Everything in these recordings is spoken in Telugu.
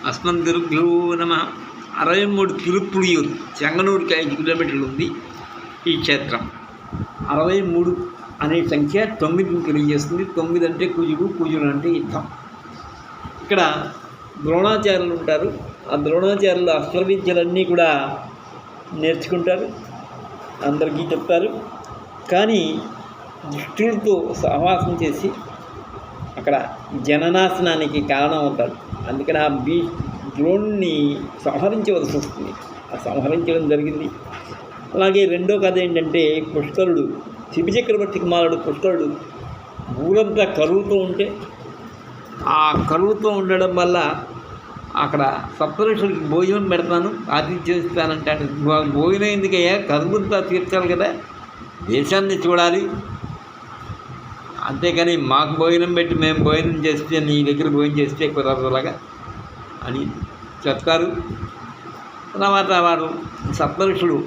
అస్మద్గురుభ్యో నమ. 63 తిరుప్పులియూరు, చెంగనూరుకి 5 కిలోమీటర్లు ఉంది ఈ క్షేత్రం. 63 అనే సంఖ్య 9ని తెలియజేస్తుంది. 9 అంటే కుజుడు, కుజుడు అంటే యుద్ధం. ఇక్కడ ద్రోణాచార్యులు ఉంటారు. ఆ ద్రోణాచార్యులు అస్త్ర విద్యలన్నీ కూడా నేర్చుకుంటారు, అందరికీ చెప్తారు. కానీ దుష్టులతో సహవాసం చేసి అక్కడ జననాశనానికి కారణం అవుతాడు. అందుకని ఆ ద్రోణుని సంహరించవలసి వస్తుంది. ఆ సంహరించడం జరిగింది. అలాగే రెండో కథ ఏంటంటే, పుష్కరుడు, శిబి చక్రవర్తి కుమారుడు పుష్కరుడు ఊరంతా కరువుతో ఉంటే, ఆ కరువుతో ఉండడం వల్ల అక్కడ సప్తఋషులకి భోజనం పెడతాను, ఆతిథ్యం ఇస్తానంటాడు. భోజనం ఎందుకయ్యా, కరువుంతా తీర్చాలి కదా, దేశాన్ని చూడాలి, అంతేకాని మాకు భోజనం పెట్టి మేము భోజనం చేస్తే నీ దగ్గర భోజనం చేస్తే కుదరదులాగా అని చెప్తారు. తర్వాత వారు సప్తఋషులు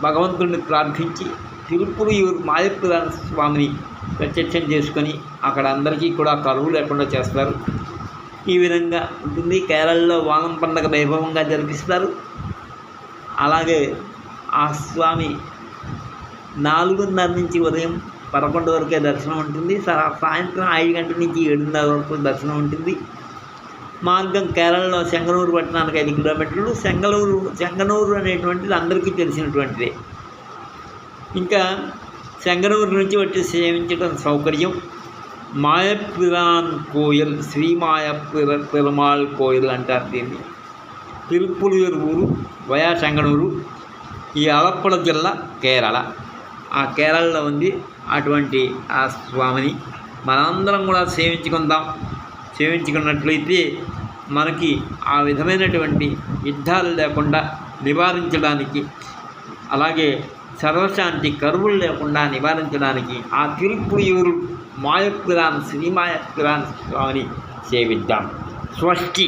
భగవంతుడిని ప్రార్థించి తిరుప్పులియూరు మాయపురాణ స్వామిని ప్రత్యక్షం చేసుకొని అక్కడ అందరికీ కూడా కరువు లేకుండా చేస్తారు. ఈ విధంగా ఉంటుంది. కేరళలో వానం పండుగ వైభవంగా జరిపిస్తారు. అలాగే ఆ స్వామి 4:30 నుంచి ఉదయం 11 వరకే దర్శనం ఉంటుంది. సాయంత్రం 5 గంటల నుంచి 7:30 వరకు దర్శనం ఉంటుంది. మార్గం కేరళలో చెంగనూరు పట్టణానికి 5 కిలోమీటర్లు. చెంగనూరు అనేటువంటిది అందరికీ తెలిసినటువంటిదే. ఇంకా చెంగనూరు నుంచి వచ్చి సేవించడం సౌకర్యం. మాయపిరాన్ కోయల్, శ్రీ మాయపిరమాళ్ కోయల్ అంటారు దీన్ని. తిరుప్పులియూరు ఊరు వయా చెంగనూరు, ఈ ఆలప్పుడ జిల్లా, కేరళ. ఆ కేరళలో ఉంది అటువంటి ఆ స్వామిని మనందరం కూడా సేవించుకుందాం. సేవించుకున్నట్లయితే మనకి ఆ విధమైనటువంటి యుద్ధాలు లేకుండా నివారించడానికి, అలాగే సర్వశాంతి, కరువులు లేకుండా నివారించడానికి ఆ తిరుప్పులియూరు మాయపురాన్, శ్రీ మాయపురాన్ స్వామిని సేవిద్దాం. స్వస్తి.